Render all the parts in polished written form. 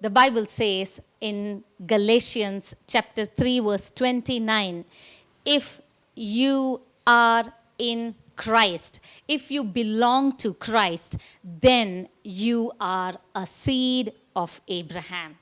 The Bible says in Galatians chapter 3 verse 29, if you are in Christ, if you belong to Christ, then you are a seed of Abraham.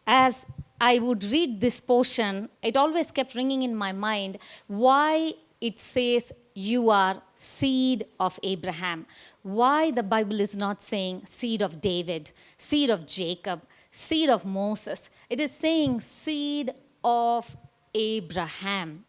As I would read this portion, it always kept ringing in my mind why it says you are seed of Abraham. Why the Bible is not saying seed of David, seed of Jacob, seed of Moses. It is saying seed of Abraham.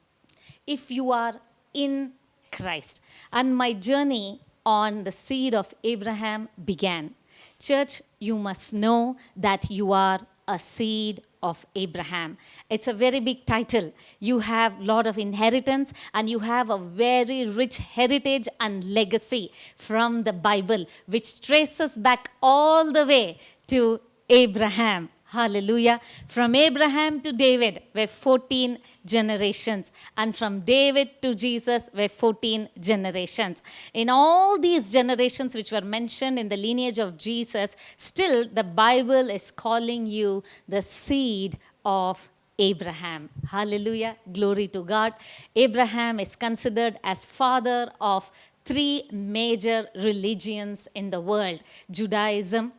If you are in Christ. And my journey on the seed of Abraham began. Church, you must know that you are a seed of Abraham. It's a very big title. You have a lot of inheritance and you have a very rich heritage and legacy from the Bible, which traces back all the way to Abraham. Hallelujah. From Abraham to David were 14 generations. And from David to Jesus were 14 generations. In all these generations which were mentioned in the lineage of Jesus, still the Bible is calling you the seed of Abraham. Hallelujah. Glory to God. Abraham is considered as father of three major religions in the world: Judaism,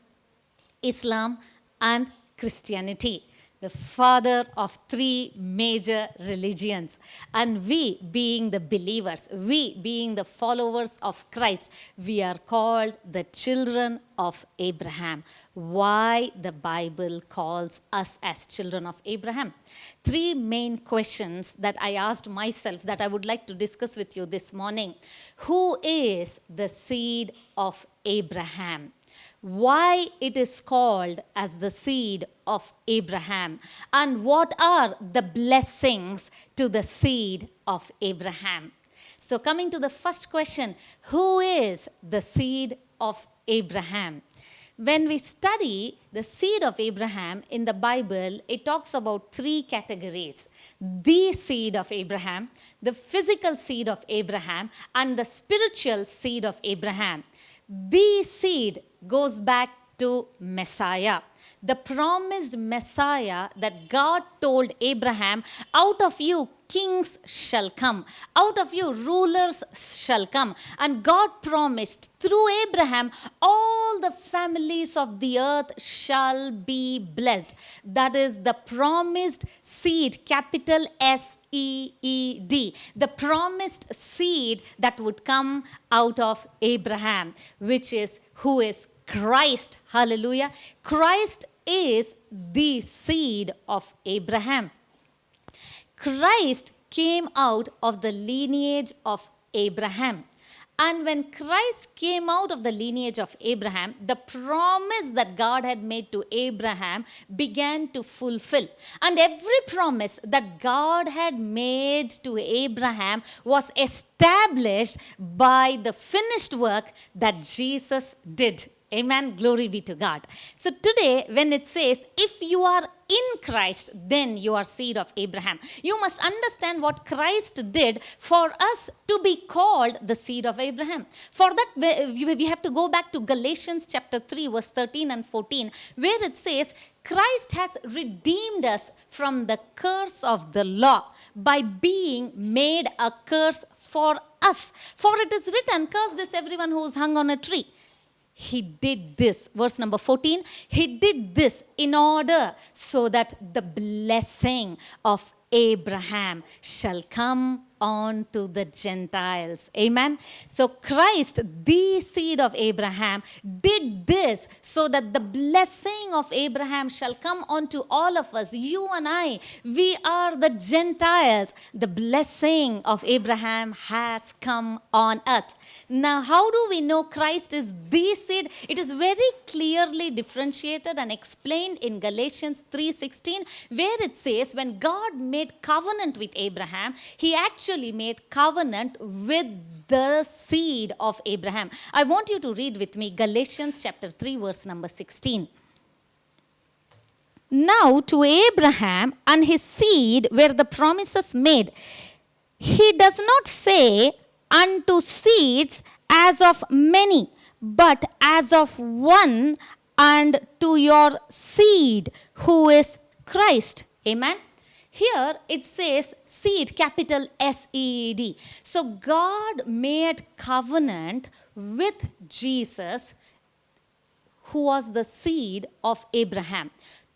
Islam, and Christianity. The father of three major religions. And we, being the believers, we, being the followers of Christ, we are called the children of Abraham. Why the Bible calls us as children of Abraham? Three main questions that I asked myself that I would like to discuss with you this morning. Who is the seed of Abraham? Why it is called as the seed of Abraham, and what are the blessings to the seed of Abraham? So coming to the first question, who is the seed of Abraham? When we study the seed of Abraham in the Bible, it talks about three categories: the seed of Abraham, the physical seed of Abraham, and the spiritual seed of Abraham. The seed goes back to Messiah, the promised Messiah that God told Abraham, out of you kings shall come, out of you rulers shall come. And God promised through Abraham, all the families of the earth shall be blessed. That is the promised seed, capital S-E-E-D, the promised seed that would come out of Abraham, which is who is Christ. Hallelujah. Christ is the seed of Abraham. Christ came out of the lineage of Abraham. And when Christ came out of the lineage of Abraham, the promise that God had made to Abraham began to fulfill. And every promise that God had made to Abraham was established by the finished work that Jesus did. Amen. Glory be to God. So today, when it says, if you are in Christ, then you are seed of Abraham, you must understand what Christ did for us to be called the seed of Abraham. For that, we have to go back to Galatians chapter 3, verse 13 and 14, where it says, Christ has redeemed us from the curse of the law by being made a curse for us. For it is written, cursed is everyone who is hung on a tree. He did this, verse number 14, he did this in order so that the blessing of Abraham shall come on to the Gentiles. Amen. So Christ, the seed of Abraham, did this so that the blessing of Abraham shall come on to all of us. You and I, we are the Gentiles. The blessing of Abraham has come on us. Now, how do we know Christ is the seed? It is very clearly differentiated and explained in Galatians 3:16, where it says, when God made covenant with Abraham, he actually made covenant with the seed of Abraham. I want you to read with me Galatians chapter 3, verse number 16. Now to Abraham and his seed were the promises made. He does not say unto seeds as of many, but as of one, and to your seed, who is Christ. Amen. Here it says seed, capital S-E-E-D. So God made covenant with Jesus, who was the seed of Abraham.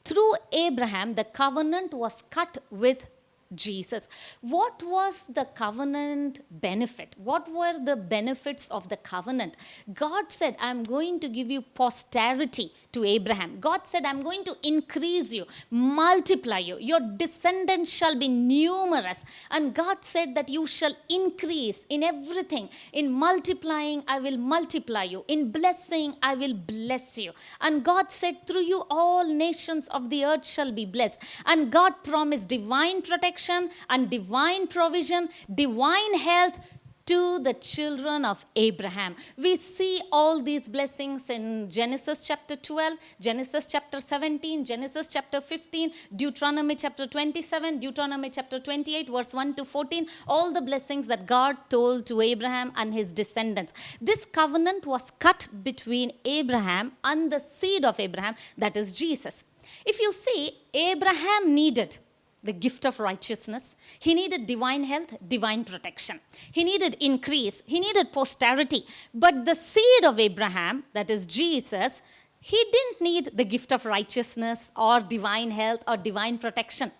Through Abraham, the covenant was cut with Jesus. What was the covenant benefit? What were the benefits of the covenant? God said, I'm going to give you posterity to Abraham. God said, I'm going to increase you, multiply you. Your descendants shall be numerous. And God said that you shall increase in everything. In multiplying, I will multiply you. In blessing, I will bless you. And God said, through you, all nations of the earth shall be blessed. And God promised divine protection and divine provision, divine health to the children of Abraham. We see all these blessings in Genesis chapter 12, Genesis chapter 17, Genesis chapter 15, Deuteronomy chapter 27, Deuteronomy chapter 28, verse 1 to 14, all the blessings that God told to Abraham and his descendants. This covenant was cut between Abraham and the seed of Abraham, that is Jesus. If you see, Abraham needed the gift of righteousness. He needed divine health, divine protection. He needed increase. He needed posterity. But the seed of Abraham, that is Jesus, he didn't need the gift of righteousness or divine health or divine protection.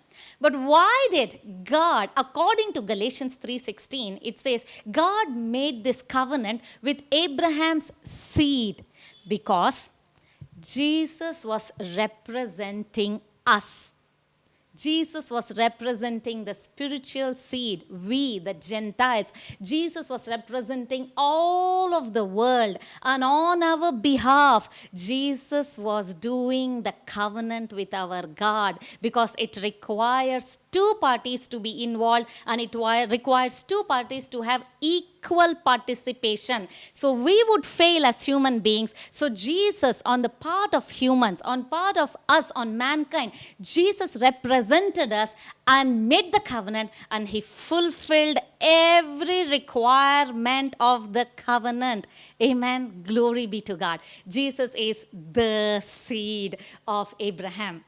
But why did God, according to Galatians 3:16, it says, God made this covenant with Abraham's seed because Jesus was representing us. Jesus was representing the spiritual seed, we, the Gentiles. Jesus was representing all of the world. And on our behalf, Jesus was doing the covenant with our God because it requires two parties to be involved and it requires two parties to have equal participation. So we would fail as human beings. So Jesus, on the part of humans, on part of us, on mankind, Jesus represented us and made the covenant, and he fulfilled every requirement of the covenant. Amen. Glory be to God. Jesus is the seed of Abraham.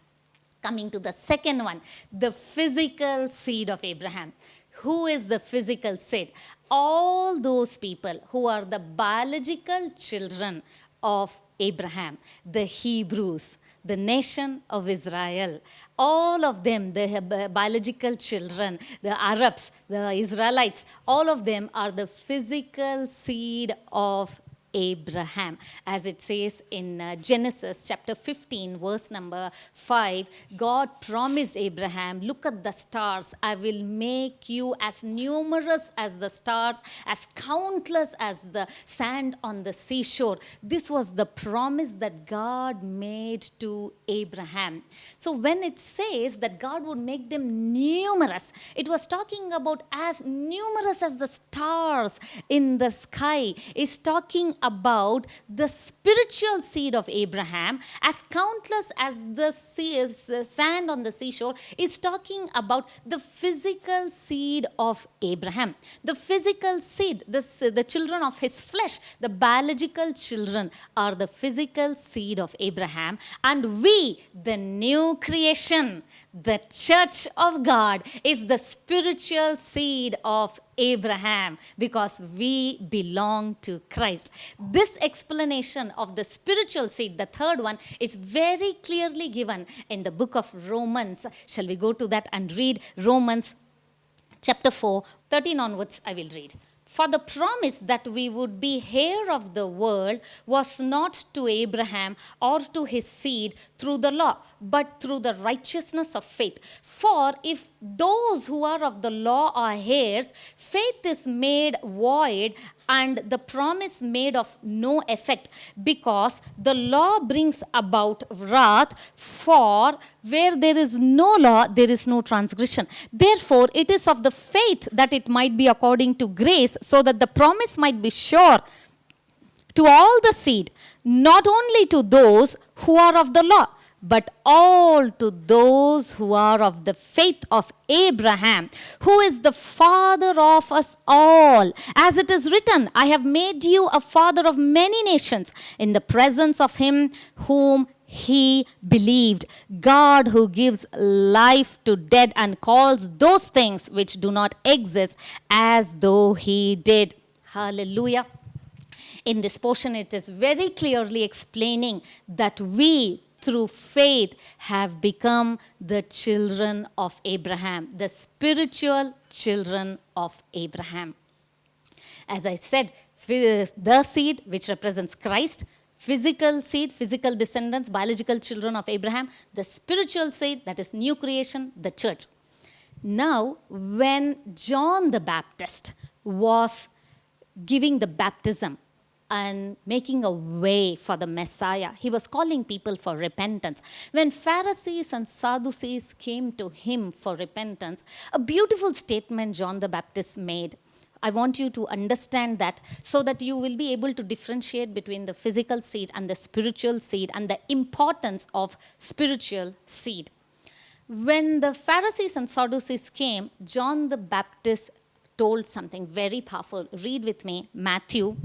Coming to the second one, the physical seed of Abraham. Who is the physical seed? All those people who are the biological children of Abraham, the Hebrews, the nation of Israel, all of them, the biological children, the Arabs, the Israelites, all of them are the physical seed of Abraham. As it says in Genesis chapter 15, verse number 5, God promised Abraham, look at the stars. I will make you as numerous as the stars, as countless as the sand on the seashore. This was the promise that God made to Abraham. So when it says that God would make them numerous, it was talking about as numerous as the stars in the sky. It's talking about the spiritual seed of Abraham, as countless as the sand on the seashore, is talking about the physical seed of Abraham. The physical seed, the children of his flesh, the biological children are the physical seed of Abraham. And we, the new creation, the church of God, is the spiritual seed of Abraham because we belong to Christ. This explanation of the spiritual seed, the third one, is very clearly given in the book of Romans. Shall we go to that and read Romans chapter 4, 13 onwards? I will read. For the promise that we would be heir of the world was not to Abraham or to his seed through the law, but through the righteousness of faith. For if those who are of the law are heirs, faith is made void and the promise made of no effect, because the law brings about wrath, for where there is no law, there is no transgression. Therefore, it is of the faith that it might be according to grace, so that the promise might be sure to all the seed, not only to those who are of the law, but all to those who are of the faith of Abraham, who is the father of us all. As it is written, I have made you a father of many nations in the presence of him whom he believed, God who gives life to dead and calls those things which do not exist as though he did. Hallelujah. In this portion, it is very clearly explaining that we, through faith, have become the children of Abraham, the spiritual children of Abraham. As I said, the seed, which represents Christ, physical seed, physical descendants, biological children of Abraham, the spiritual seed, that is new creation, the church. Now, when John the Baptist was giving the baptism and making a way for the Messiah, he was calling people for repentance. When Pharisees and Sadducees came to him for repentance, a beautiful statement John the Baptist made. I want you to understand that so that you will be able to differentiate between the physical seed and the spiritual seed and the importance of spiritual seed. When the Pharisees and Sadducees came, John the Baptist told something very powerful. Read with me, Matthew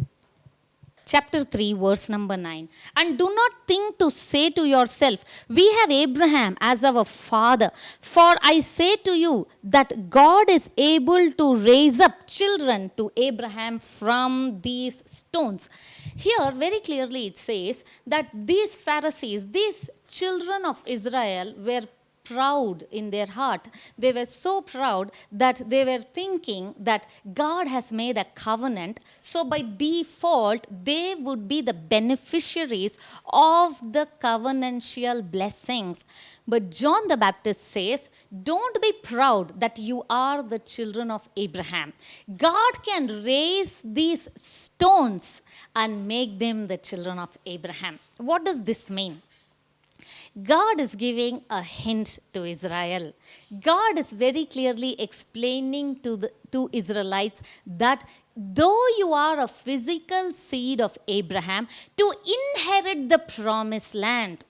chapter 3, verse number 9. And do not think to say to yourself, we have Abraham as our father. For I say to you that God is able to raise up children to Abraham from these stones. Here, very clearly it says that these Pharisees, these children of Israel, were proud in their heart. They were so proud that they were thinking that God has made a covenant, so by default they would be the beneficiaries of the covenantal blessings. But John the Baptist says, don't be proud that you are the children of Abraham. God can raise these stones and make them the children of Abraham. What does this mean? God is giving a hint to Israel. God is very clearly explaining to Israelites that though you are a physical seed of Abraham, to inherit the promised land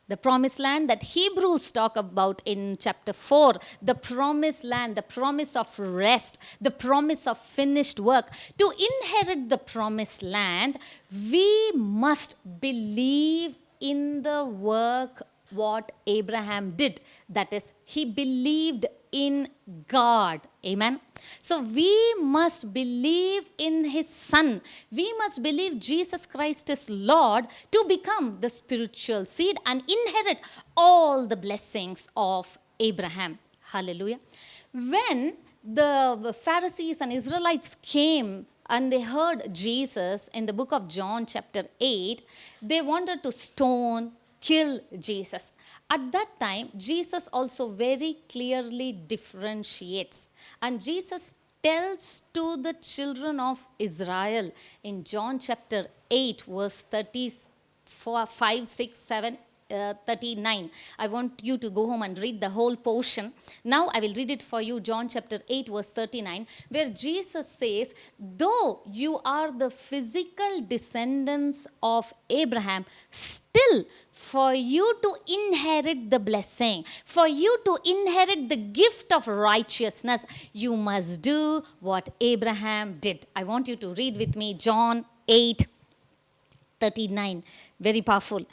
that Hebrews talk about in chapter 4, the promised land, the promise of rest, the promise of finished work. To inherit the promised land, we must believe in the work what Abraham did. That is, he believed in God. Amen. So we must believe in his son. We must believe Jesus Christ is Lord to become the spiritual seed and inherit all the blessings of Abraham. Hallelujah. When the Pharisees and Israelites came and they heard Jesus in the book of John chapter 8, they wanted to kill Jesus. At that time, Jesus also very clearly differentiates. And Jesus tells to the children of Israel in John chapter 8, verse 34, 5, 6, 7, 39. I want you to go home and read the whole portion. Now I will read it for you, John chapter 8, verse 39, where Jesus says, though you are the physical descendants of Abraham, still for you to inherit the blessing, for you to inherit the gift of righteousness, you must do what Abraham did. I want you to read with me John 8, 39. Very powerful.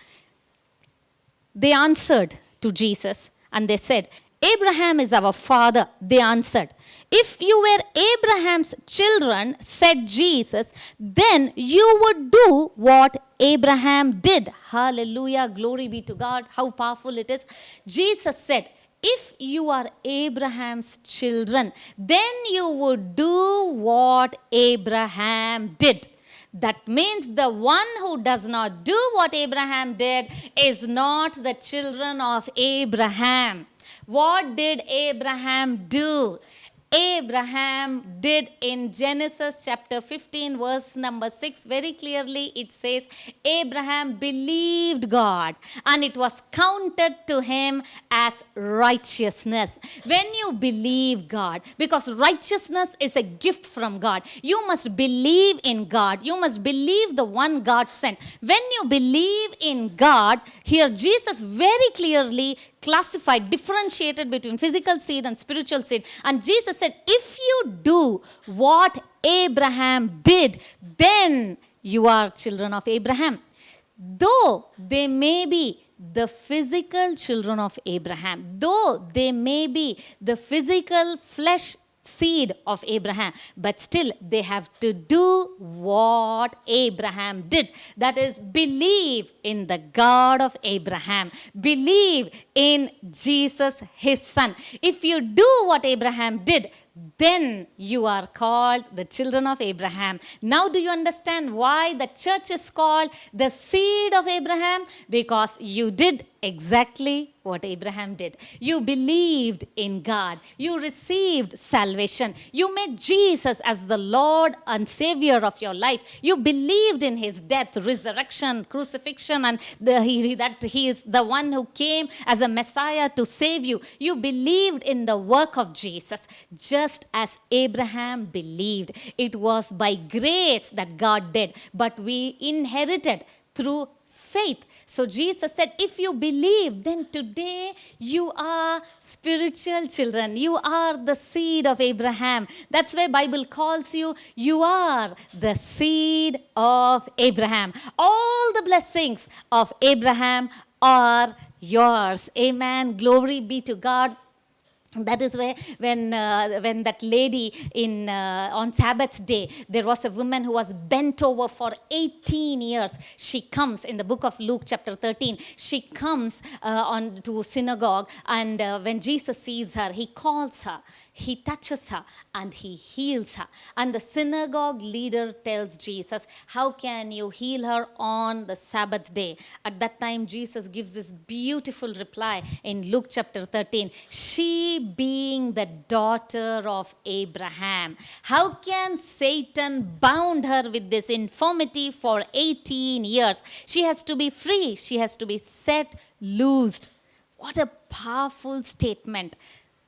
They answered to Jesus and they said, Abraham is our father. They answered, if you were Abraham's children, said Jesus, then you would do what Abraham did. Hallelujah. Glory be to God. How powerful it is. Jesus said, if you are Abraham's children, then you would do what Abraham did. That means the one who does not do what Abraham did is not the children of Abraham. What did Abraham do? Abraham did in Genesis chapter 15, verse number 6. Very clearly it says, Abraham believed God and it was counted to him as righteousness. When you believe God, because righteousness is a gift from God, you must believe in God. You must believe the one God sent. When you believe in God, here Jesus very clearly classified, differentiated between physical seed and spiritual seed. And Jesus said, if you do what Abraham did, then you are children of Abraham. Though they may be the physical children of Abraham, though they may be the physical flesh seed of Abraham, but still they have to do what Abraham did. That is, believe in the God of Abraham. Believe in Jesus, his son. If you do what Abraham did, then you are called the children of Abraham. Now do you understand why the church is called the seed of Abraham? Because you did exactly what Abraham did. You believed in God. You received salvation. You made Jesus as the Lord and Savior of your life. You believed in his death, resurrection, crucifixion, and that he is the one who came as a Messiah to save you. You believed in the work of Jesus, just as Abraham believed. It was by grace that God did, but we inherited through faith. So Jesus said, if you believe, then today you are spiritual children. You are the seed of Abraham. That's why Bible calls you, you are the seed of Abraham. All the blessings of Abraham are yours. Amen. Glory be to God. That is where when that lady on Sabbath day, there was a woman who was bent over for 18 years. She comes in the book of Luke chapter 13. She comes on to synagogue, and when Jesus sees her, he calls her. He touches her and he heals her. And the synagogue leader tells Jesus, how can you heal her on the Sabbath day? At that time, Jesus gives this beautiful reply in Luke chapter 13. She being the daughter of Abraham, how can Satan bound her with this infirmity for 18 years? She has to be free. She has to be set loosed. What a powerful statement.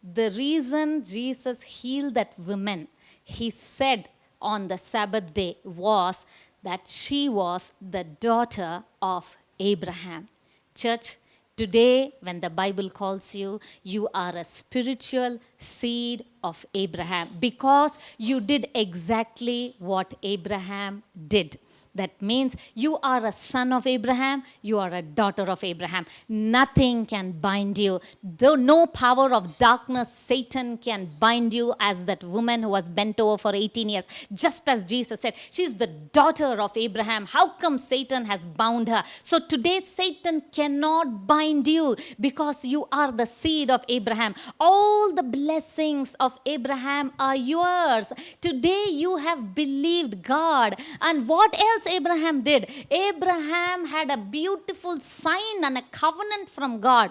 The reason Jesus healed that woman, he said on the Sabbath day, was that she was the daughter of Abraham. Church, today when the Bible calls you, you are a spiritual seed of Abraham because you did exactly what Abraham did. That means you are a son of Abraham, you are a daughter of Abraham. Nothing can bind you. Though no power of darkness, Satan can bind you as that woman who was bent over for 18 years. Just as Jesus said, she's the daughter of Abraham. How come Satan has bound her? So today Satan cannot bind you because you are the seed of Abraham. All the blessings of Abraham are yours. Today you have believed God. And what else Abraham did? Abraham had a beautiful sign and a covenant from God.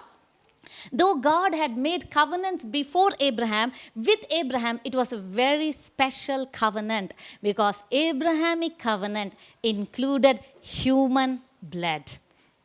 Though God had made covenants before Abraham, with Abraham, it was a very special covenant because Abrahamic covenant included human blood.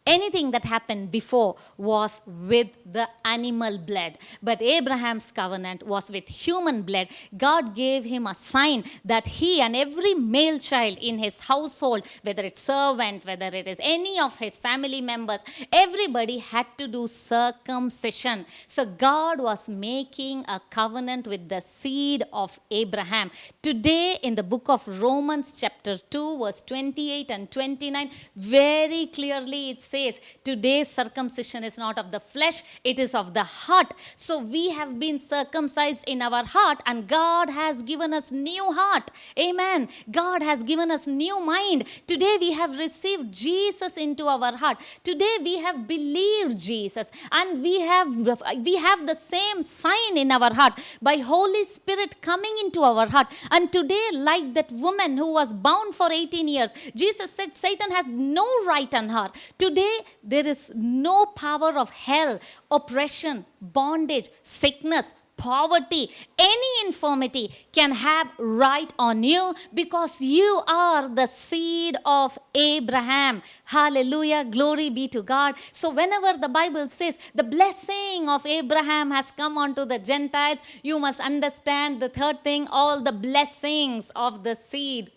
Anything that happened before was with the animal blood. But Abraham's covenant was with human blood. God gave him a sign that he and every male child in his household, whether it's servant, whether it is any of his family members, everybody had to do circumcision. So God was making a covenant with the seed of Abraham. Today in the book of Romans chapter 2 verse 28 and 29, very clearly it says, today's circumcision is not of the flesh, it is of the heart. So we have been circumcised in our heart and God has given us new heart. Amen. God has given us new mind. Today we have received Jesus into our heart. Today we have believed Jesus and we have the same sign in our heart by Holy Spirit coming into our heart. And today, like that woman who was bound for 18 years, Jesus said Satan has no right on her. Today there is no power of hell, oppression, bondage, sickness, poverty, any infirmity can have right on you because you are the seed of Abraham. Hallelujah. Glory be to God. So whenever the Bible says the blessing of Abraham has come onto the Gentiles, you must understand the third thing, all the blessings of the seed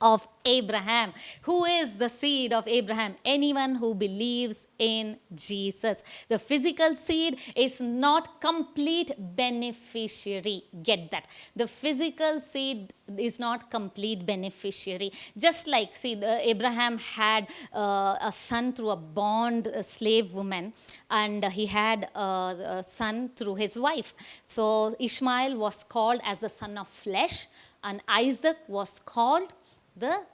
of Abraham. Who is the seed of Abraham? Anyone who believes in Jesus. The physical seed is not complete beneficiary. Get that. The physical seed is not complete beneficiary. Just like, see, Abraham had a son through a bond slave woman, and he had a son through his wife. So Ishmael was called as the son of flesh, and Isaac was called the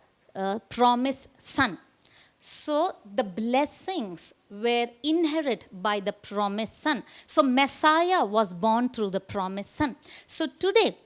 promised son. So the blessings were inherited by the promised son. So Messiah was born through the promised son. So today,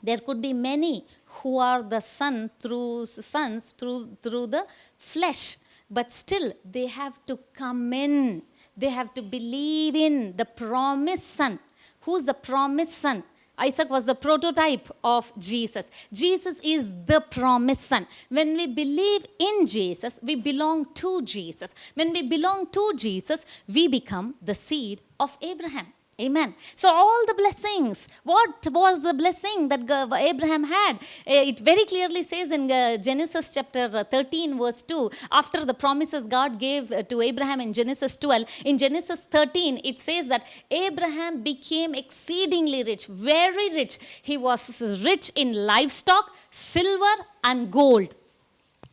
there could be many who are the sons through the flesh, but still they have to come in. They have to believe in the promised son. Who's the promised son? Isaac was the prototype of Jesus. Jesus is the promised son. When we believe in Jesus, we belong to Jesus. When we belong to Jesus, we become the seed of Abraham. Amen. So all the blessings, what was the blessing that Abraham had? It very clearly says in Genesis chapter 13 verse 2, after the promises God gave to Abraham in Genesis 12, in Genesis 13 it says that Abraham became exceedingly rich, very rich. He was rich in livestock, silver and gold.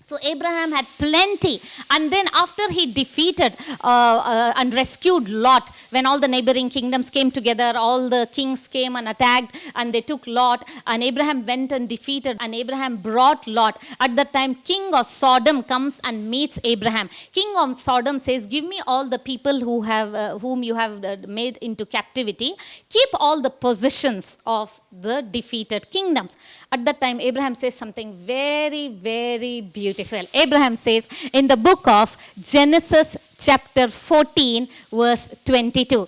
So Abraham had plenty. And then after he defeated and rescued Lot, when all the neighboring kingdoms came together, all the kings came and attacked and they took Lot, and Abraham went and defeated, and Abraham brought Lot. At that time, king of Sodom comes and meets Abraham. King of Sodom says, give me all the people whom you have made into captivity. Keep all the possessions of the defeated kingdoms. At that time, Abraham says something very, very beautiful. Abraham says in the book of Genesis chapter 14 verse 22.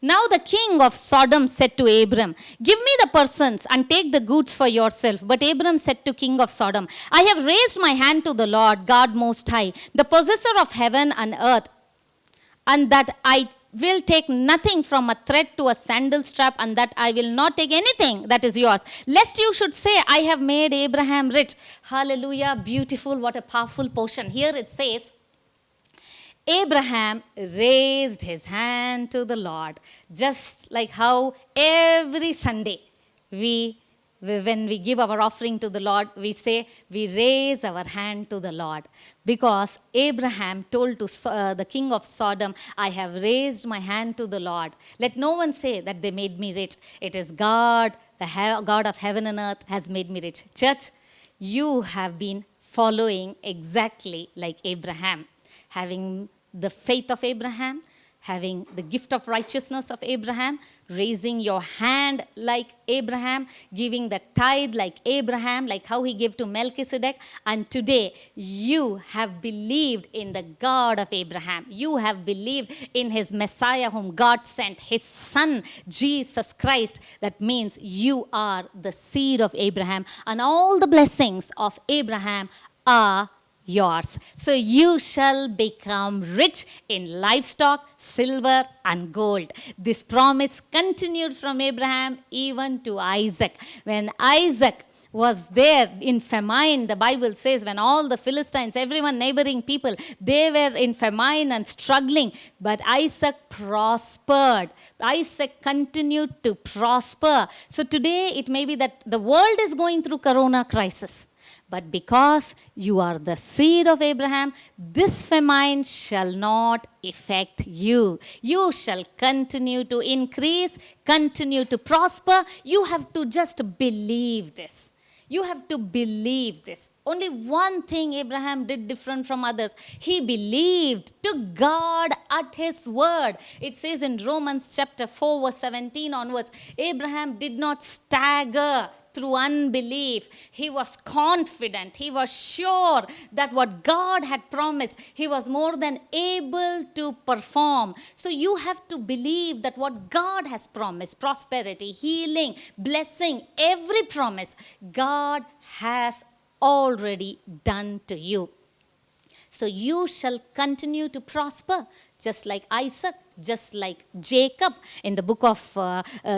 Now the king of Sodom said to Abram, give me the persons and take the goods for yourself. But Abram said to king of Sodom, I have raised my hand to the Lord God Most High, the possessor of heaven and earth, and that I will take nothing from a thread to a sandal strap, and that I will not take anything that is yours, lest you should say, I have made Abraham rich. Hallelujah, beautiful, what a powerful portion. Here it says, Abraham raised his hand to the Lord, just like how every Sunday when we give our offering to the Lord, we say, we raise our hand to the Lord. Because Abraham told to the king of Sodom, I have raised my hand to the Lord. Let no one say that they made me rich. It is God, the God of heaven and earth has made me rich. Church, you have been following exactly like Abraham, having the faith of Abraham, having the gift of righteousness of Abraham, raising your hand like Abraham, giving the tithe like Abraham, like how he gave to Melchizedek. And today, you have believed in the God of Abraham. You have believed in his Messiah whom God sent, his son, Jesus Christ. That means you are the seed of Abraham, and all the blessings of Abraham are yours. So you shall become rich in livestock, silver and gold. This promise continued from Abraham even to Isaac. When Isaac was there in famine, the Bible says, when all the Philistines, everyone, neighboring people, they were in famine and struggling, but Isaac prospered. Isaac continued to prosper. So today it may be that the world is going through corona crisis, but because you are the seed of Abraham, this famine shall not affect you. You shall continue to increase, continue to prosper. You have to just believe this. You have to believe this. Only one thing Abraham did different from others. He believed, took God at his word. It says in Romans chapter 4 verse 17 onwards, Abraham did not stagger through unbelief. He was confident. He was sure that what God had promised, he was more than able to perform. So you have to believe that what God has promised, prosperity, healing, blessing, every promise, God has already done to you. So you shall continue to prosper, just like Isaac, just like Jacob. In the book of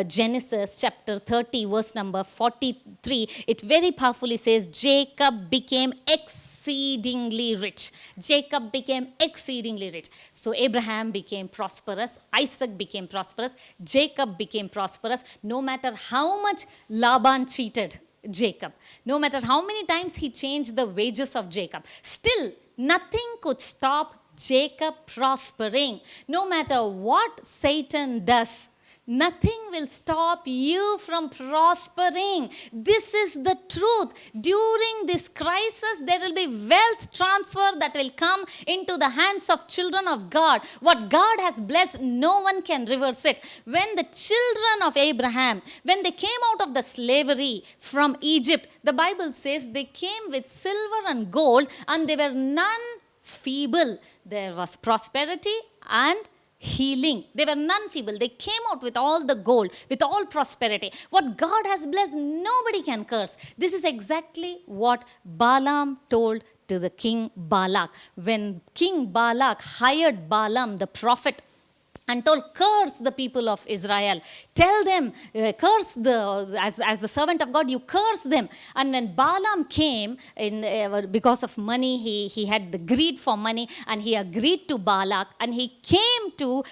Genesis, chapter 30, verse number 43, it very powerfully says, Jacob became exceedingly rich. Jacob became exceedingly rich. So Abraham became prosperous, Isaac became prosperous, Jacob became prosperous, no matter how much Laban cheated Jacob, no matter how many times he changed the wages of Jacob, still nothing could stop Jacob prospering. No matter what Satan does, nothing will stop you from prospering. This is the truth. During this crisis, there will be wealth transfer that will come into the hands of children of God. What God has blessed, no one can reverse it. When the children of Abraham, when they came out of the slavery from Egypt, the Bible says they came with silver and gold, and they were none feeble. There was prosperity and healing. They were none feeble. They came out with all the gold, with all prosperity. What God has blessed, nobody can curse. This is exactly what Balaam told to the king Balak. When King Balak hired Balaam, the prophet, and told, curse the people of Israel. Tell them, curse as the servant of God, you curse them. And when Balaam came, because of money, he had the greed for money, and he agreed to Balak, and he came to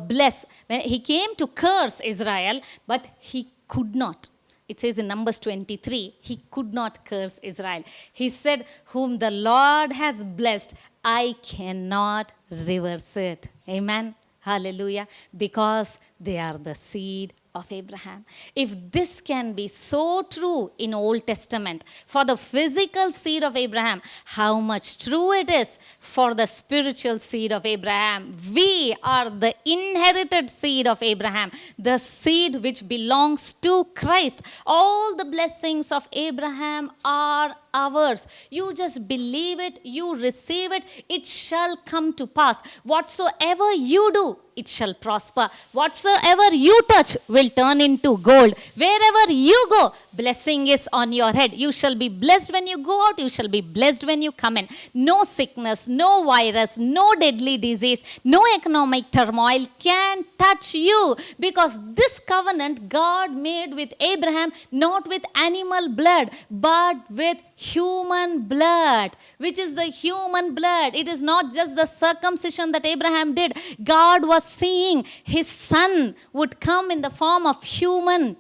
bless. He came to curse Israel, but he could not. It says in Numbers 23, he could not curse Israel. He said, whom the Lord has blessed, I cannot reverse it. Amen. Hallelujah. Because they are the seed of Abraham. If this can be so true in Old Testament for the physical seed of Abraham, how much true it is for the spiritual seed of Abraham. We are the inherited seed of Abraham, the seed which belongs to Christ. All the blessings of Abraham are ours. You just believe it, you receive it, it shall come to pass. Whatsoever you do, it shall prosper. Whatsoever you touch will turn into gold. Wherever you go, blessing is on your head. You shall be blessed when you go out. You shall be blessed when you come in. No sickness, no virus, no deadly disease, no economic turmoil can touch you, because this covenant God made with Abraham, not with animal blood, but with human blood. Which is the human blood? It is not just the circumcision that Abraham did. God was seeing his son would come in the form of human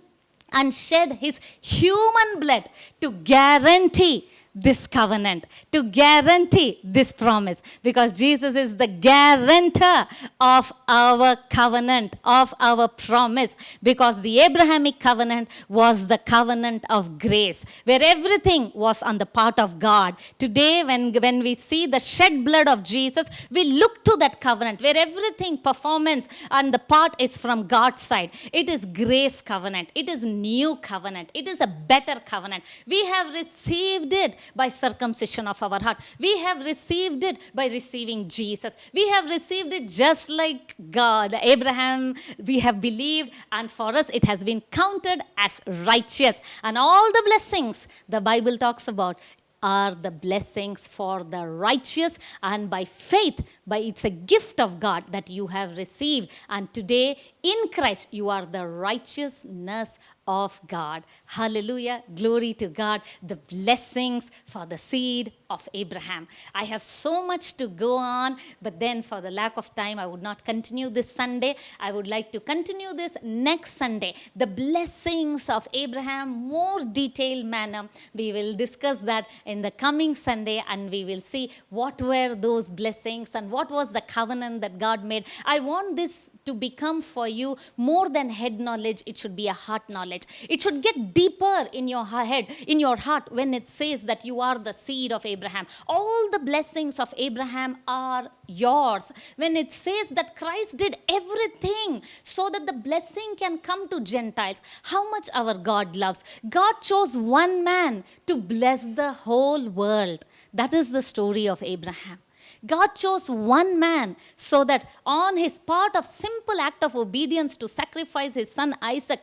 and shed his human blood to guarantee this covenant, to guarantee this promise, because Jesus is the guarantor of our covenant, of our promise, because the Abrahamic covenant was the covenant of grace, where everything was on the part of God. Today, when we see the shed blood of Jesus, we look to that covenant, where everything, performance, and the part is from God's side. It is grace covenant. It is new covenant. It is a better covenant. We have received it by circumcision of our heart. We have received it by receiving Jesus. We have received it just like God. Abraham, we have believed, and for us it has been counted as righteous. And all the blessings the Bible talks about are the blessings for the righteous, and by faith, it's a gift of God that you have received. And today in Christ you are the righteousness of God. Hallelujah. Glory to God. The blessings for the seed of Abraham. I have so much to go on, but then for the lack of time, I would not continue this Sunday. I would like to continue this next Sunday. The blessings of Abraham, more detailed manner. We will discuss that in the coming Sunday, and we will see what were those blessings and what was the covenant that God made. I want this to become for you more than head knowledge. It should be a heart knowledge. It should get deeper in your head, in your heart, when it says that you are the seed of Abraham. All the blessings of Abraham are yours. When it says that Christ did everything so that the blessing can come to Gentiles, how much our God loves. God chose one man to bless the whole world. That is the story of Abraham. God chose one man so that on his part of simple act of obedience to sacrifice his son Isaac,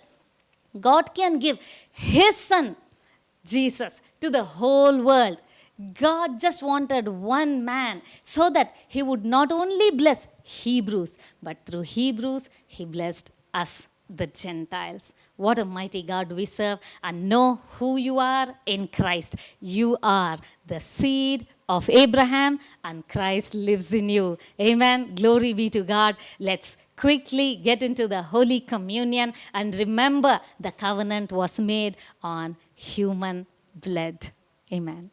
God can give his son Jesus to the whole world. God just wanted one man so that he would not only bless Hebrews, but through Hebrews, he blessed us, the Gentiles. What a mighty God we serve. And know who you are in Christ. You are the seed of Abraham, and Christ lives in you. Amen. Glory be to God. Let's quickly get into the Holy Communion and remember the covenant was made on human blood. Amen.